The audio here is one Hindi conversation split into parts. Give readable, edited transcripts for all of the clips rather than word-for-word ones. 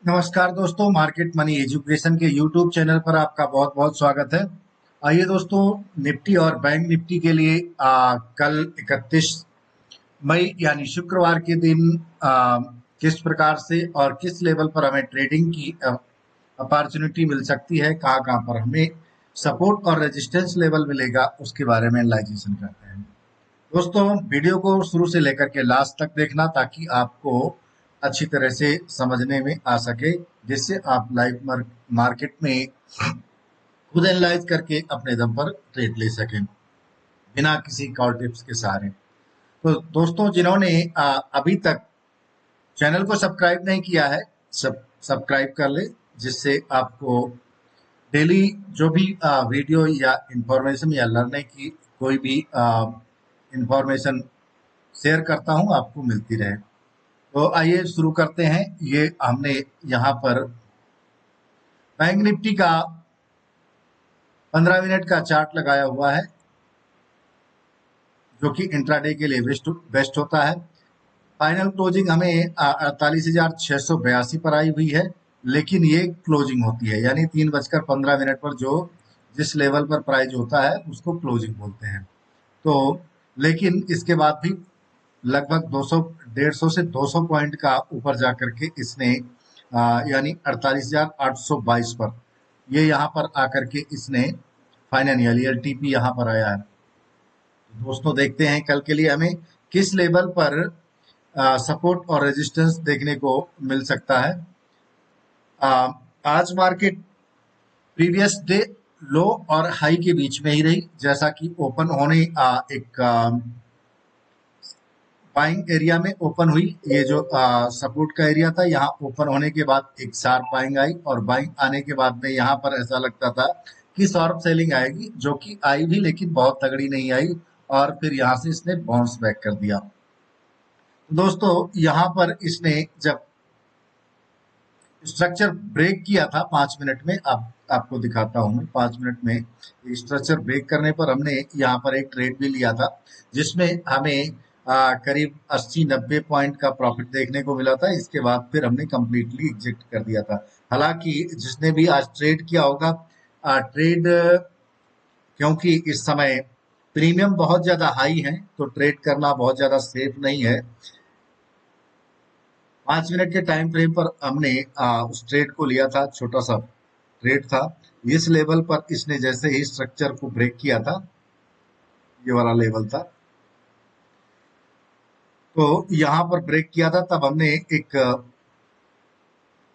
नमस्कार दोस्तों, मार्केट मनी एजुकेशन के यूट्यूब चैनल पर आपका बहुत बहुत स्वागत है। आइए दोस्तों, निफ्टी और बैंक निफ्टी के लिए कल 31 मई यानी शुक्रवार के दिन किस प्रकार से और किस लेवल पर हमें ट्रेडिंग की अपॉर्चुनिटी मिल सकती है, कहाँ कहाँ पर हमें सपोर्ट और रेजिस्टेंस लेवल मिलेगा, उसके बारे में एनालाइजेशन करते हैं। दोस्तों, वीडियो को शुरू से लेकर के लास्ट तक देखना ताकि आपको अच्छी तरह से समझने में आ सके, जिससे आप लाइव मार्केट में खुद एनालाइज करके अपने दम पर ट्रेड ले सकें बिना किसी कॉल टिप्स के सहारे। तो दोस्तों, जिन्होंने अभी तक चैनल को सब्सक्राइब नहीं किया है, सब्सक्राइब कर ले, जिससे आपको डेली जो भी वीडियो या इंफॉर्मेशन या लर्निंग की कोई भी इंफॉर्मेशन शेयर करता हूं, आपको मिलती रहे। तो आइए शुरू करते हैं। ये हमने यहाँ पर बैंक निफ्टी का 15 मिनट का चार्ट लगाया हुआ है, जो कि इंट्राडे के लिए बेस्ट होता है। फाइनल क्लोजिंग हमें 48,682 पर आई हुई है, लेकिन ये क्लोजिंग होती है, यानी 3:15 पर जो जिस लेवल पर प्राइस होता है उसको क्लोजिंग बोलते हैं। तो लेकिन इसके बाद भी लगभग 200 150 से 200 पॉइंट का ऊपर जाकर के इसने यानी 48,822 पर ये यहाँ पर आकर के इसने फाइनल यानी एलटीपी यहाँ पर आया है। दोस्तों, देखते हैं कल के लिए हमें किस लेवल पर सपोर्ट और रेजिस्टेंस देखने को मिल सकता है। आज मार्केट प्रीवियस डे लो और हाई के बीच में ही रही, जैसा कि ओपन होने एक बाइंग एरिया में ओपन हुई। ये जो सपोर्ट का एरिया था, यहाँ ओपन होने के बाद एक शार्प बाइंग आई और बाइंग आने के बाद में यहाँ पर ऐसा लगता था कि शार्प सेलिंग आएगी, जो कि आई भी, लेकिन बहुत तगड़ी नहीं आई और फिर यहाँ से इसने बाउंस बैक कर दिया। दोस्तों, यहाँ पर इसने जब स्ट्रक्चर ब्रेक किया था 5 मिनट में, अब आपको दिखाता हूं मैं। 5 मिनट में स्ट्रक्चर ब्रेक करने पर हमने यहाँ पर एक ट्रेड भी लिया था, जिसमें हमें करीब 80-90 पॉइंट का प्रॉफिट देखने को मिला था। इसके बाद फिर हमने कंप्लीटली एग्जिट कर दिया था। हालांकि जिसने भी आज ट्रेड किया होगा, ट्रेड क्योंकि इस समय प्रीमियम बहुत ज्यादा हाई है, तो ट्रेड करना बहुत ज्यादा सेफ नहीं है। 5 मिनट के टाइम फ्रेम पर हमने उस ट्रेड को लिया था, छोटा सा ट्रेड था। इस लेवल पर इसने जैसे ही स्ट्रक्चर को ब्रेक किया था, ये वाला लेवल था, तो यहाँ पर ब्रेक किया था, तब हमने एक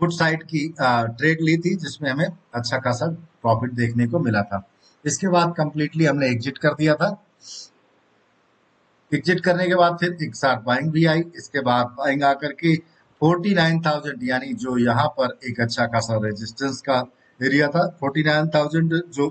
पुट साइड की ट्रेड ली थी, जिसमें हमें अच्छा खासा प्रॉफिट देखने को मिला था। इसके बाद कंप्लीटली हमने एग्जिट कर दिया था। एग्जिट करने के बाद फिर एक साथ बाइंग भी आई। इसके बाद बाइंग आकर के 49,000, यानी जो यहाँ पर एक अच्छा खासा रेजिस्टेंस का एरिया था, 49,000 जो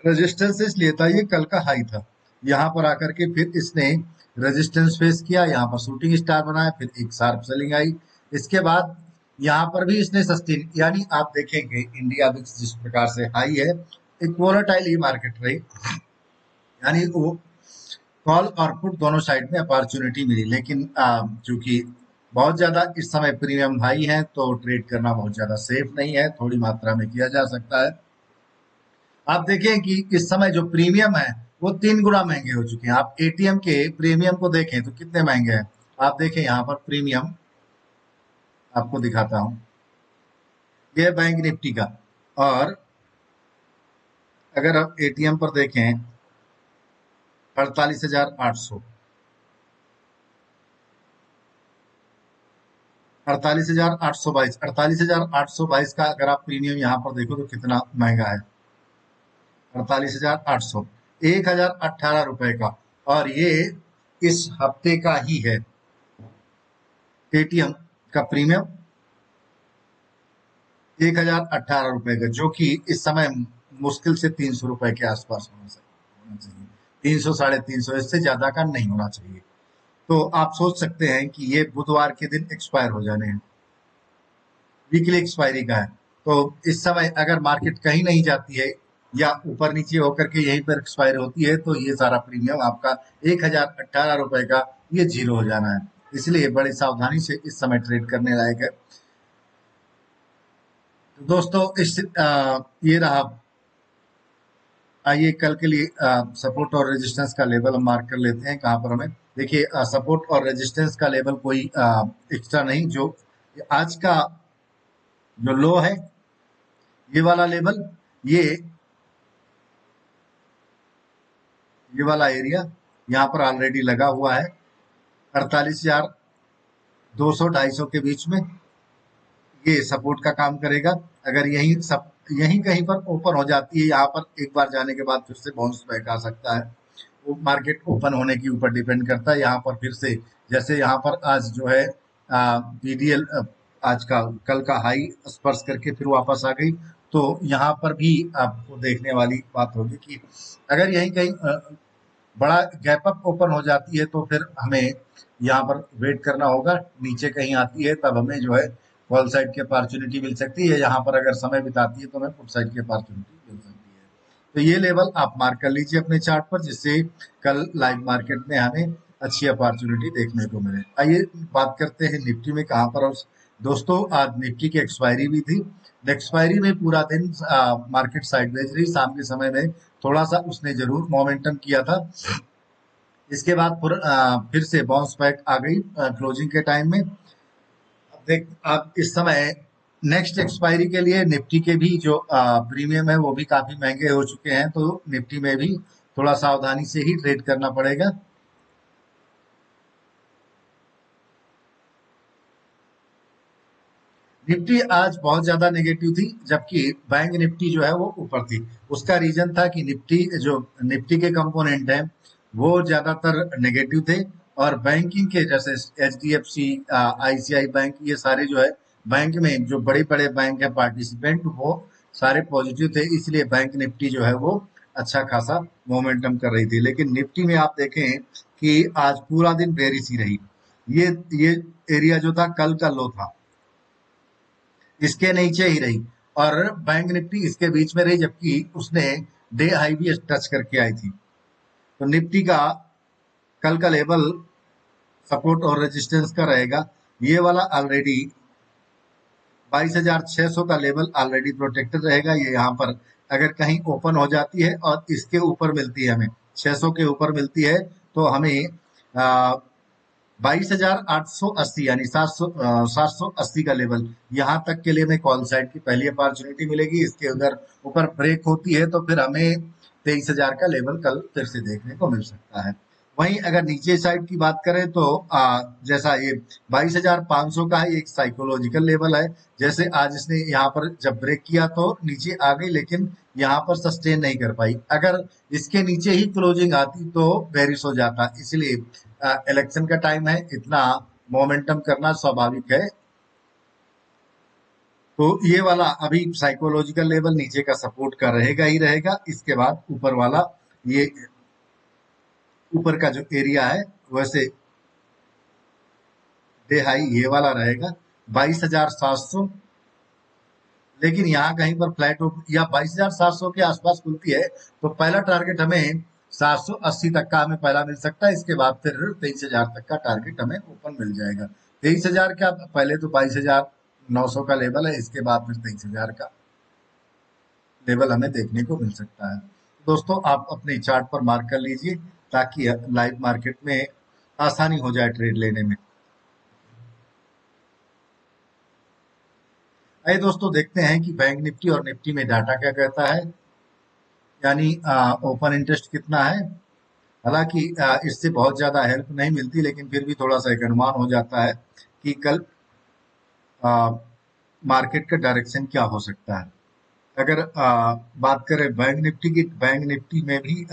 रेजिस्टेंस इसलिए था, ये कल का हाई था। यहाँ पर आकर के फिर इसने रेजिस्टेंस फेस किया, यहाँ पर शूटिंग स्टार बनाया, फिर एक शार्प सेलिंग आई। इसके बाद यहाँ पर भी इसने सस्टेन, यानी आप देखेंगे इंडिया विक्स जिस प्रकार से हाई है, एक वोलेटाइल ही मार्केट रही, यानी वो कॉल और पुट दोनों साइड में अपॉर्चुनिटी मिली। लेकिन चूंकि बहुत ज्यादा इस समय प्रीमियम हाई है, तो ट्रेड करना बहुत ज्यादा सेफ नहीं है, थोड़ी मात्रा में किया जा सकता है। आप देखें कि इस समय जो प्रीमियम है वो 3 गुना महंगे हो चुके हैं। आप एटीएम के प्रीमियम को देखें तो कितने महंगे हैं। आप देखें यहाँ पर प्रीमियम, आपको दिखाता हूँ, ये बैंक निफ्टी का, और अगर आप एटीएम पर देखें 48,800, 48,822, 48,822 का अगर आप प्रीमियम यहाँ पर देखो तो कितना महंगा है। 48,800, 1,018 रुपए का, और ये इस हफ्ते का ही है एटीएम का प्रीमियम, 1,018 रुपए का, जो कि इस समय मुश्किल से 300 रुपए के आसपास होना चाहिए। 300, 350, इससे ज्यादा का नहीं होना चाहिए। तो आप सोच सकते हैं कि ये बुधवार के दिन एक्सपायर हो जाने हैं, वीकली एक्सपायरी का है। तो इस समय अगर मार्केट कहीं नहीं जाती है या ऊपर नीचे होकर के यहीं पर एक्सपायर होती है, तो ये सारा प्रीमियम आपका 1,018 रुपए का ये जीरो हो जाना है। इसलिए बड़ी सावधानी से इस समय ट्रेड करने लायक है। तो दोस्तों ये रहा। आइए कल के लिए सपोर्ट और रेजिस्टेंस का लेवल हम मार्क कर लेते हैं कहाँ पर हमें। देखिए सपोर्ट और रेजिस्टेंस का लेवल कोई एक्स्ट्रा नहीं, जो आज का जो लो है ये वाला लेवल, ये ये वाला एरिया यहाँ पर ऑलरेडी लगा हुआ है 48,200-250 के बीच में, ये सपोर्ट का काम करेगा। अगर यहीं कहीं पर ओपन हो जाती है, यहाँ पर एक बार जाने के बाद फिर से बाउंस बैक आ सकता है। वो मार्केट ओपन होने के ऊपर डिपेंड करता है। यहाँ पर फिर से जैसे यहाँ पर आज जो है पीडीएल आज का कल का हाई स्पर्श करके फिर वापस आ गई, तो यहाँ पर भी आपको देखने वाली बात होगी कि अगर यहीं कहीं बड़ा गैप अप ओपन हो जाती है तो फिर हमें यहाँ पर वेट करना होगा। नीचे कहीं आती है तब हमें जो है कॉल साइड की अपॉर्चुनिटी मिल सकती है। यहाँ पर अगर समय बिताती है तो हमें पुट साइड की अपॉर्चुनिटी मिल सकती है। तो ये लेवल आप मार्क कर लीजिए अपने चार्ट पर, जिससे कल लाइव मार्केट में हमें अच्छी अपॉर्चुनिटी देखने को मिले। आइए बात करते हैं निफ्टी में कहाँ पर। और दोस्तों आज निफ्टी की एक्सपायरी भी थी। एक्सपायरी में पूरा दिन मार्केट साइडवेज रही। शाम के समय में थोड़ा सा उसने जरूर मोमेंटम किया था, इसके बाद फिर से बाउंस बैक आ गई क्लोजिंग के टाइम में। अब देख आप इस समय नेक्स्ट एक्सपायरी के लिए निफ्टी के भी जो प्रीमियम है वो भी काफी महंगे हो चुके हैं, तो निफ्टी में भी थोड़ा सावधानी से ही ट्रेड करना पड़ेगा। निफ्टी आज बहुत ज्यादा नेगेटिव थी, जबकि बैंक निफ्टी जो है वो ऊपर थी। उसका रीजन था कि निफ्टी के कंपोनेंट हैं वो ज्यादातर नेगेटिव थे, और बैंकिंग के जैसे एचडीएफसी, आईसीआई बैंक, ये सारे जो है बैंक में जो बड़े बड़े बैंक है पार्टिसिपेंट, वो सारे पॉजिटिव थे, इसलिए बैंक निफ्टी जो है वो अच्छा खासा मोमेंटम कर रही थी। लेकिन निफ्टी में आप देखें कि आज पूरा दिन बेरिश ही रही। ये ये एरिया जो था कल का लो था, इसके नीचे ही रही, और बैंक निफ्टी इसके बीच में रही, जबकि उसने डे हाई भी टच करके आई थी। तो निफ्टी का कल का लेवल सपोर्ट और रेजिस्टेंस का रहेगा ये वाला ऑलरेडी 22,600 का लेवल ऑलरेडी प्रोटेक्टेड रहेगा। ये यहाँ पर अगर कहीं ओपन हो जाती है और इसके ऊपर मिलती है, हमें 600 के ऊपर मिलती है, तो हमें 22,880 यानी 780 का लेवल, यहाँ तक के लिए हमें कॉल साइड की पहली अपॉर्चुनिटी मिलेगी। इसके उधर ऊपर ब्रेक होती है तो फिर हमें 23,000 का लेवल कल फिर से देखने को मिल सकता है। वहीं अगर नीचे साइड की बात करें तो जैसा ये 22,500 का है, ये एक साइकोलॉजिकल लेवल है। जैसे आज इसने यहाँ पर जब ब्रेक किया तो नीचे आ गई, लेकिन यहाँ पर सस्टेन नहीं कर पाई। अगर इसके नीचे ही क्लोजिंग आती तो बेरिश हो जाता, इसलिए इलेक्शन का टाइम है, इतना मोमेंटम करना स्वाभाविक है। तो ये वाला अभी साइकोलॉजिकल लेवल नीचे का सपोर्ट का रहेगा ही रहेगा। इसके बाद ऊपर वाला, ये ऊपर का जो एरिया है वैसे डे हाई ये वाला रहेगा 22,700। लेकिन यहाँ कहीं पर फ्लैट या 22,700 के आसपास खुलती है तो पहला टारगेट हमें 780 तक का हमें पहला मिल सकता है। इसके बाद फिर 23,000 तक का टारगेट हमें ओपन मिल जाएगा। 23,000 का पहले तो 22,900 का लेवल है, इसके बाद फिर 23,000 का लेवल हमें देखने को मिल सकता है। दोस्तों आप अपने चार्ट पर मार्क कर लीजिए ताकि लाइव मार्केट में आसानी हो जाए ट्रेड लेने में। आइए दोस्तों देखते हैं कि बैंक निफ्टी और निफ्टी में डाटा क्या कहता है, यानी ओपन इंटरेस्ट कितना है। हालांकि इससे बहुत ज्यादा हेल्प नहीं मिलती, लेकिन फिर भी थोड़ा सा एक अनुमान हो जाता है कि कल मार्केट का डायरेक्शन क्या हो सकता है। अगर बात करें बैंक निफ्टी की, बैंक निफ्टी में भी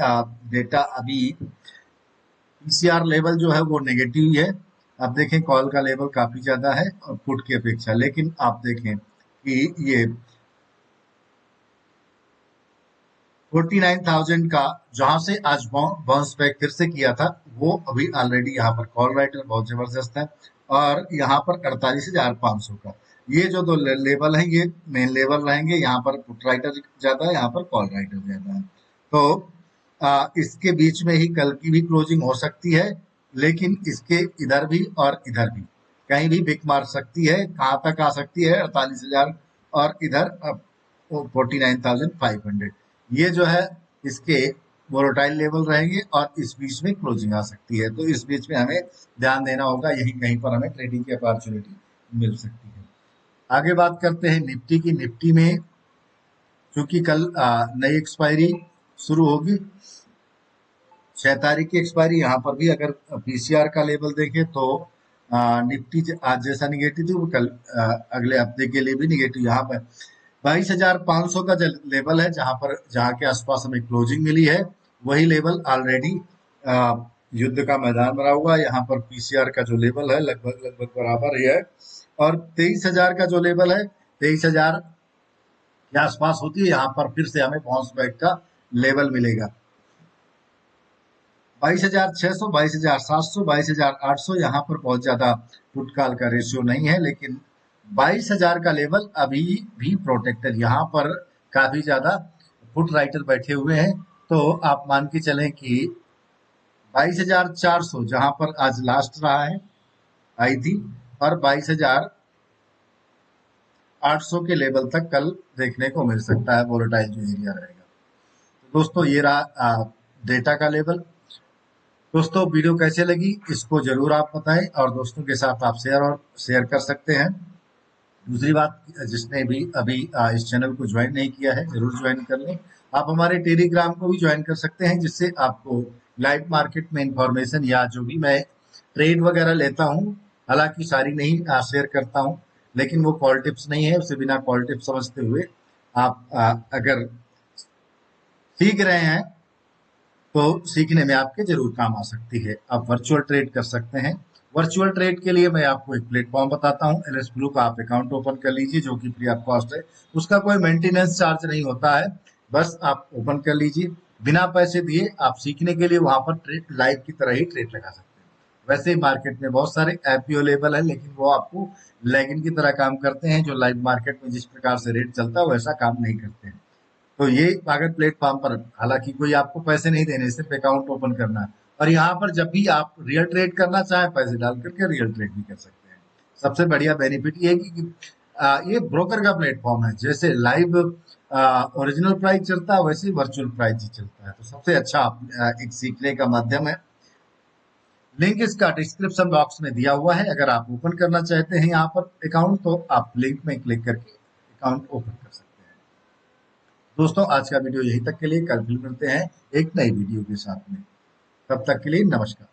डेटा अभी पीसीआर लेवल जो है वो नेगेटिव ही है। आप देखें कॉल का लेवल काफी ज्यादा है और पुट की अपेक्षा, लेकिन आप देखें कि ये 49,000 का जहां से आज बाउंस बैक फिर से किया था, वो अभी ऑलरेडी यहाँ पर कॉल राइटर बहुत जबरदस्त है। और यहाँ पर 48,500 का, ये जो दो लेवल है ये मेन लेवल रहेंगे। यहाँ पर पुट राइटर ज्यादा है, यहाँ पर कॉल राइटर ज्यादा है। तो इसके बीच में ही कल की भी क्लोजिंग हो सकती है, लेकिन इसके इधर भी और इधर भी कहीं भी बिक मार सकती है। कहाँ तक आ सकती है? 48,000 और इधर 49,500। ये जो है इसके वोलेटाइल लेवल रहेंगे और इस बीच में क्लोजिंग आ सकती है, तो इस बीच में हमें ध्यान देना होगा, यही कहीं पर हमें ट्रेडिंग की अपॉर्चुनिटी मिल सकती है। आगे बात करते हैं निफ्टी की। निफ्टी में क्योंकि कल नई एक्सपायरी शुरू होगी, 6 तारीख की एक्सपायरी, यहाँ पर भी अगर पीसीआर का लेवल देखें तो निफ्टी आज जैसा निगेटिव थी वो कल अगले हफ्ते के लिए भी निगेटिव। यहाँ पर 22,500 का लेवल है, जहाँ के आसपास हमें क्लोजिंग मिली है, वही लेवल ऑलरेडी युद्ध का मैदान बना हुआ है। यहाँ पर पीसीआर का जो लेवल है लगभग लगभग बराबर ही है, और 23,000 का जो लेवल है, 23,000 के आसपास होती है, यहाँ पर फिर से हमें बाउंस बैक का लेवल मिलेगा। 22,600, 22,700, 22,800, यहाँ पर बहुत ज्यादा पुट कॉल का रेशियो नहीं है, लेकिन 22,000 का लेवल अभी भी प्रोटेक्टेड। यहाँ पर काफी ज्यादा पुट राइटर बैठे हुए हैं, तो आप मान के चलें कि 22,400 जहां पर आज लास्ट रहा है आई थी, और 22,800 के लेवल तक कल देखने को मिल सकता है, वोलेटाइल जो एरिया रहेगा। तो दोस्तों ये रहा डेटा का लेवल। दोस्तों वीडियो कैसे लगी इसको जरूर आप बताएं, और दोस्तों के साथ आप शेयर कर सकते हैं। दूसरी बात, जिसने भी अभी इस चैनल को ज्वाइन नहीं किया है जरूर ज्वाइन कर लें। आप हमारे टेलीग्राम को भी ज्वाइन कर सकते हैं, जिससे आपको लाइव मार्केट में इंफॉर्मेशन या जो भी मैं ट्रेड वगैरह लेता हूँ, हालांकि सारी नहीं शेयर करता हूँ, लेकिन वो कॉल टिप्स नहीं है, उसे बिना कॉल टिप्स समझते हुए आप अगर सीख रहे हैं तो सीखने में आपके जरूर काम आ सकती है। आप वर्चुअल ट्रेड कर सकते हैं। वर्चुअल ट्रेड के लिए मैं आपको एक प्लेटफॉर्म बताता हूँ, एलएस ब्लू का आप अकाउंट ओपन कर लीजिए, जो कि फ्री ऑफ कॉस्ट है। उसका कोई मेंटेनेंस चार्ज नहीं होता है, बस आप ओपन कर लीजिए, बिना पैसे दिए आप सीखने के लिए वहां पर ट्रेड लाइव की तरह ही ट्रेड लगा सकते हैं। वैसे ही मार्केट में बहुत सारे ऐप भी अवेलेबल है, लेकिन वो आपको लैगिन की तरह काम करते हैं, जो लाइव मार्केट में जिस प्रकार से रेट चलता है वैसा काम नहीं करते हैं। तो ये अगर प्लेटफॉर्म पर, हालांकि कोई आपको पैसे नहीं देने, सिर्फ अकाउंट ओपन करना है, और यहाँ पर जब भी आप रियल ट्रेड करना चाहें पैसे डाल करके रियल ट्रेड भी कर सकते हैं। सबसे बढ़िया बेनिफिट ये है कि ये ब्रोकर का प्लेटफॉर्म है, जैसे लाइव ओरिजिनल प्राइस चलता है वैसे ही वर्चुअल प्राइस ही चलता है, तो सबसे अच्छा एक सीखने का माध्यम है। लिंक इसका डिस्क्रिप्शन बॉक्स में दिया हुआ है, अगर आप ओपन करना चाहते हैं यहाँ पर अकाउंट, तो आप लिंक में क्लिक करके अकाउंट ओपन कर सकते हैं। दोस्तों आज का वीडियो यहीं तक के लिए, कल फिर मिलते हैं एक नई वीडियो के साथ में। तब तक के लिए नमस्कार।